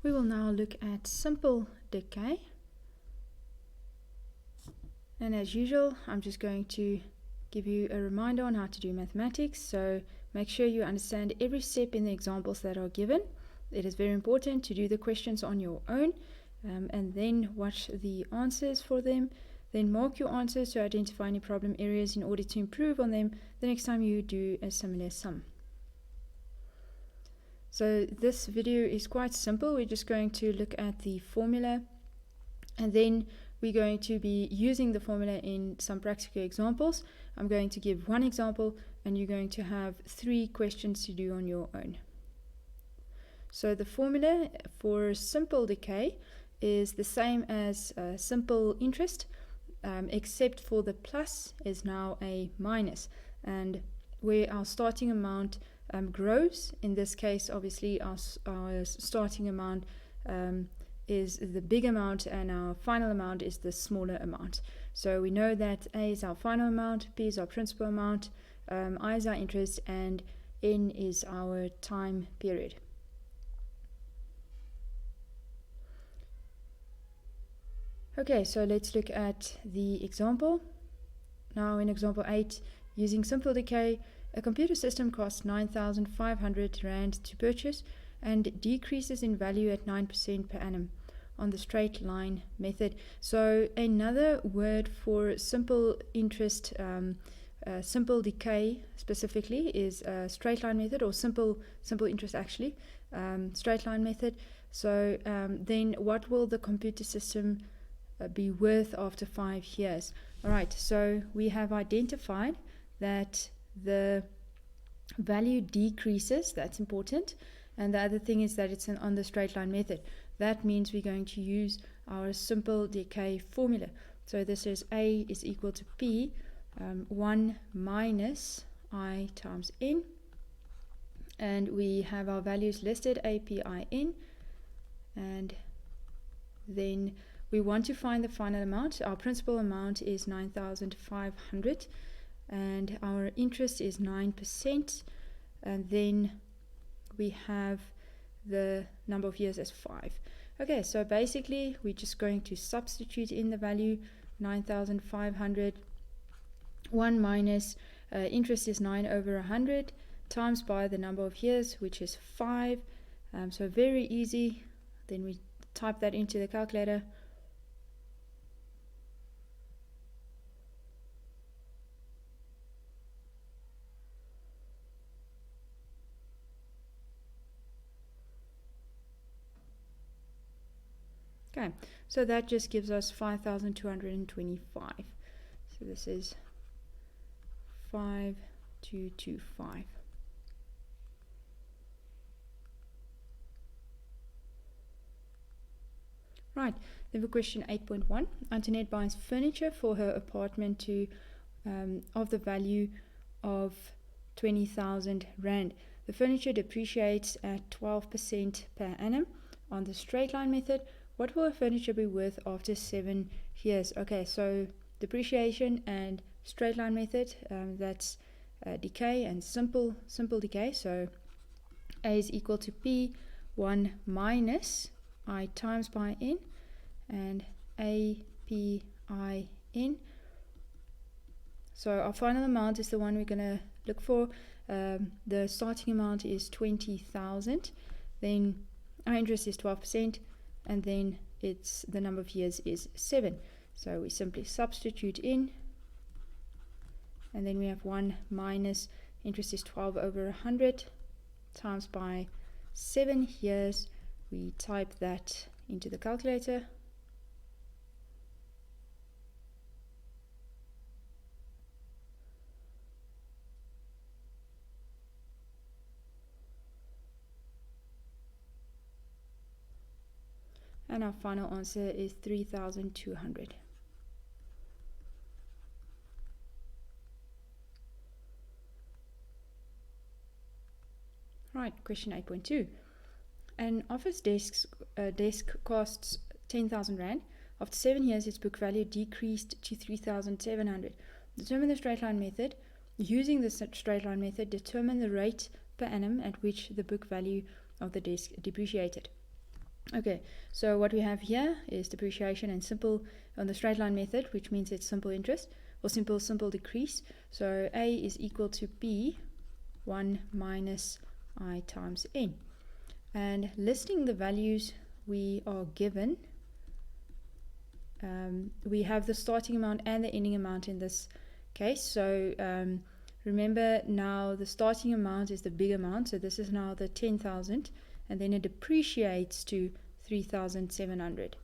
We will now look at simple decay. And as usual, I'm just going to give you a reminder on how to do mathematics. So make sure you understand every step in the examples that are given. It is very important to do the questions on your own and then watch the answers for them. Then mark your answers to identify any problem areas in order to improve on them the next time you do a similar sum. So this video is quite simple. We're just going to look at the formula, and then we're going to be using the formula in some practical examples. I'm going to give one example, and you're going to have 3 questions to do on your own. So the formula for simple decay is the same as simple interest, except for the plus is now a minus, and where our starting amount grows. In this case, obviously, our starting amount is the big amount and our final amount is the smaller amount. So we know that A is our final amount, B is our principal amount, I is our interest, and N is our time period. Okay, so let's look at the example. Now in example 8, using simple decay, a computer system costs 9,500 Rand to purchase and decreases in value at 9% per annum on the straight line method. So another word for simple interest, simple decay specifically, is straight line method, or simple interest actually, straight line method. So then what will the computer system be worth after 5 years? Alright, so we have identified that the value decreases. That's important. And the other thing is that it's on the straight line method. That means we're going to use our simple decay formula. So this is A is equal to P, 1 minus I times N. And we have our values listed, A, P, I, N. And then we want to find the final amount. Our principal amount is 9,500 and our interest is 9%, and then we have the number of years as 5. Okay, so basically we're just going to substitute in the value 9,500. 1 minus interest is 9 over 100 times by the number of years, which is 5. So very easy. Then we type that into the calculator. Okay, so that just gives us 5,225. So this is 5225. Right, then for question 8.1, Antoinette buys furniture for her apartment of the value of 20,000 Rand. The furniture depreciates at 12% per annum on the straight line method. What will a furniture be worth after 7 years? Okay, so depreciation and straight line method, that's decay and simple decay. So A is equal to P, 1 minus I times by N, and A, P, I, N. So our final amount is the one we're going to look for. The starting amount is 20,000. Then our interest is 12%. And then it's the number of years is 7. So we simply substitute in, and then we have 1 minus interest is 12 over 100 times by 7 years. We type that into the calculator. And our final answer is 3,200. Right, question 8.2. An office desk costs 10,000 Rand. After 7 years, its book value decreased to 3,700. Determine the straight line method. Using the straight line method, determine the rate per annum at which the book value of the desk depreciated. Okay, so what we have here is depreciation and simple on the straight line method, which means it's simple interest or simple decrease. So A is equal to B 1 minus I times N. And listing the values we are given, we have the starting amount and the ending amount in this case. So remember now the starting amount is the big amount, so this is now the 10,000, and then it depreciates to 3,700,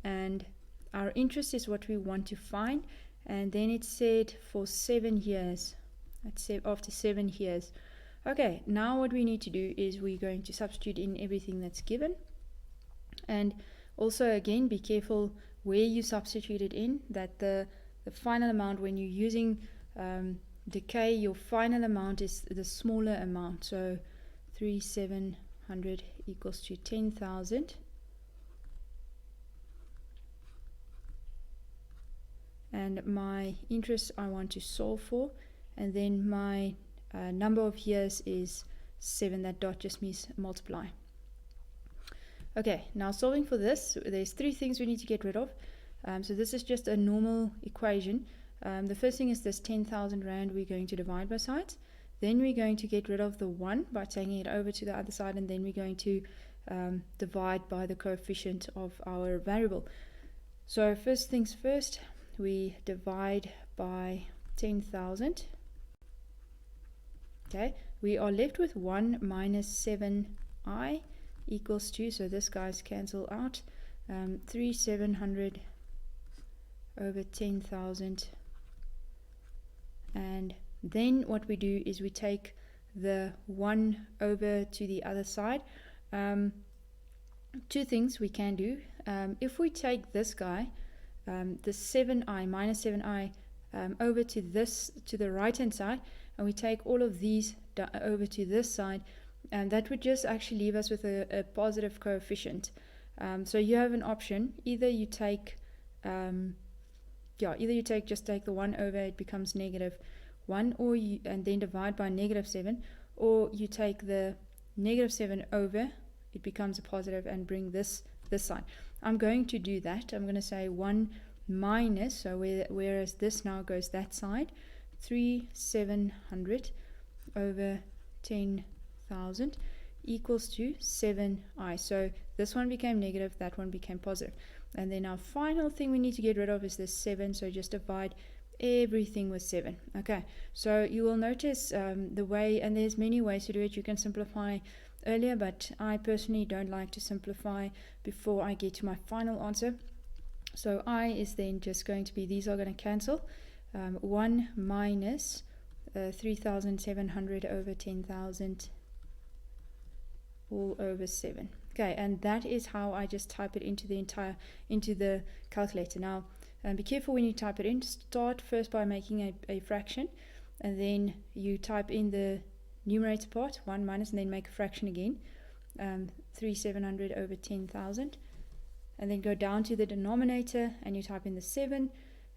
and our interest is what we want to find. And then it said for 7 years, let's say after 7 years. Okay, now what we need to do is we're going to substitute in everything that's given, and also again be careful where you substitute it in, that the final amount when you're using decay, your final amount is the smaller amount. So 3,700 equals to 10,000, and my interest I want to solve for, and then my number of years is 7. That dot just means multiply. Okay, now solving for this, there's 3 things we need to get rid of. So this is just a normal equation. The first thing is this 10,000 Rand we're going to divide by sides. Then we're going to get rid of the 1 by taking it over to the other side, and then we're going to divide by the coefficient of our variable. So first things first, we divide by 10,000. Okay, we are left with 1 minus 7i equals to, so this guy's cancel out, 3,700 over 10,000. And then what we do is we take the 1 over to the other side. 2 things we can do. If we take this guy, the 7i minus 7i over to the right hand side, and we take all of these over to this side, and that would just actually leave us with a positive coefficient. So you have an option. Either you take just take the 1 over, it becomes negative 1, or and then divide by negative 7, or you take the negative 7 over, it becomes a positive, and bring this side. I'm going to do that. I'm going to say 1 minus, so whereas this now goes that side, 3,700 over 10,000 equals to 7i. So this one became negative, that one became positive. And then our final thing we need to get rid of is this 7, so just divide everything with 7. Okay, so you will notice the way, and there's many ways to do it. You can simplify earlier, but I personally don't like to simplify before I get to my final answer. So I is then just going to be, these are going to cancel, 1 minus 3,700 over 10,000 all over 7. Okay, and that is how I just type it into the calculator. Now be careful when you type it in. Start first by making a fraction, and then you type in the numerator part, 1 minus, and then make a fraction again, 3,700 over 10,000, and then go down to the denominator and you type in the 7,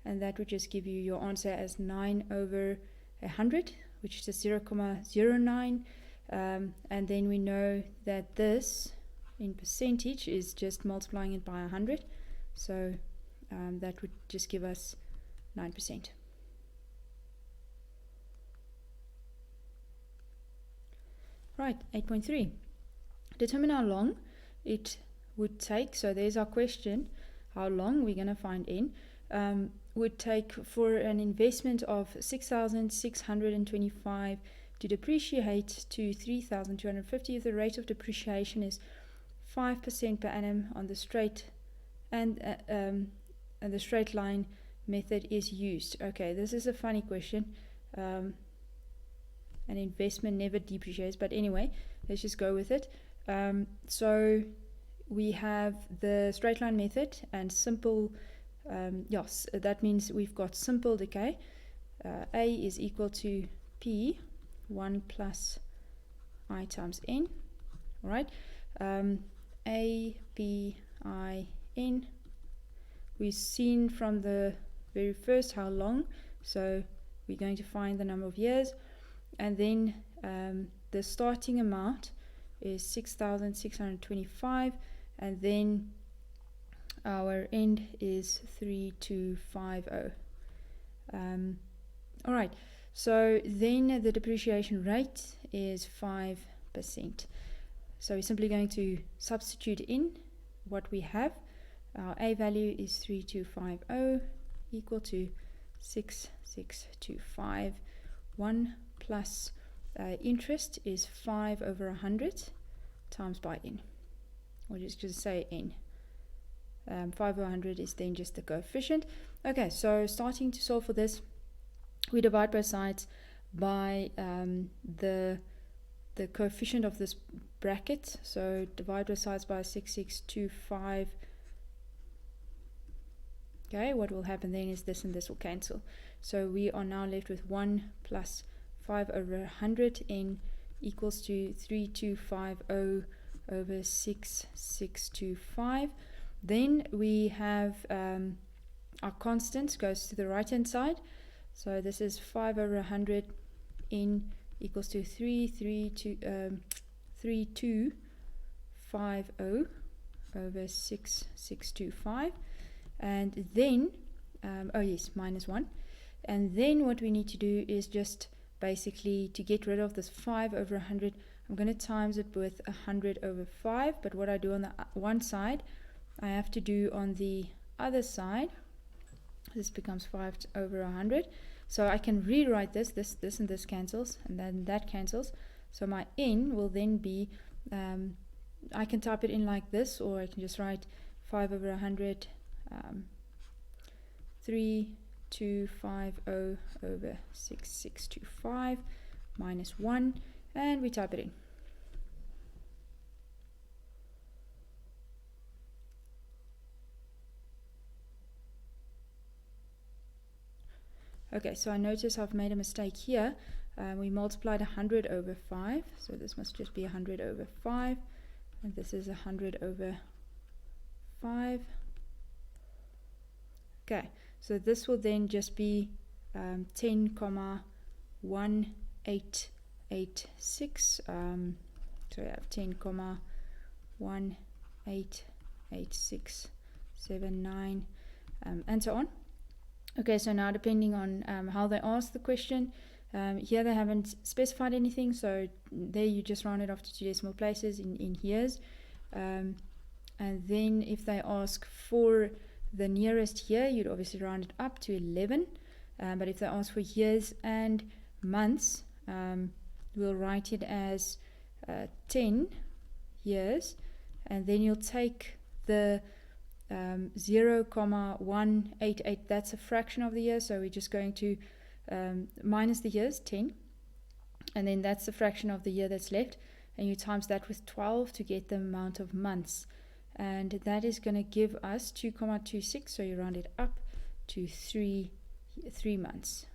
and that would just give you your answer as 9 over 100, which is 0.09. And then we know that this in percentage is just multiplying it by 100, so that would just give us 9%. Right, 8.3. Determine how long it would take. So there's our question, how long we're going to find n. Would take for an investment of 6,625 to depreciate to 3,250 if the rate of depreciation is 5% per annum on the straight and the straight line method is used. Okay, this is a funny question. An investment never depreciates, but anyway, let's just go with it. So we have the straight line method and simple. Yes, that means we've got simple decay. A is equal to P 1 plus I times N. All right. A, B, I, N. We've seen from the very first how long, so we're going to find the number of years, and then the starting amount is 6,625, and then our end is 3250. All right, so then the depreciation rate is 5%. So we're simply going to substitute in what we have. Our A value is 3250 equal to 6625. 1 plus interest is 5 over 100 times by n, or just say n. 5 over 100 is then just the coefficient. Okay, so starting to solve for this, we divide both sides by the coefficient of this bracket. So divide both sides by 6625. Okay, what will happen then is this and this will cancel. So we are now left with 1 plus 5 over 100 n equals to 3250 over 6625. Then we have our constants goes to the right hand side. So this is 5 over 100 n equals to 3250 over 6625. And then, minus 1. And then what we need to do is just basically to get rid of this 5 over 100, I'm going to times it with 100 over 5. But what I do on the one side, I have to do on the other side. This becomes 5 over 100. So I can rewrite this and this cancels, and then that cancels. So my n will then be, I can type it in like this, or I can just write 5 over 100, 3250 over 6625 minus 1, and we type it in. Okay, so I notice I've made a mistake here. We multiplied 100 over 5, so this must just be 100 over 5, and this is 100 over 5. Okay, so this will then just be 10,1886. So we have 10,188679, and so on. Okay, so now depending on how they ask the question, here they haven't specified anything, so there you just round it off to 2 decimal places in years. And then if they ask for the nearest year, you'd obviously round it up to 11. But if they ask for years and months, we'll write it as 10 years, and then you'll take the 0,188, that's a fraction of the year, so we're just going to minus the years, 10, and then that's the fraction of the year that's left, and you times that with 12 to get the amount of months, and that is going to give us 2,26, so you round it up to 3 months.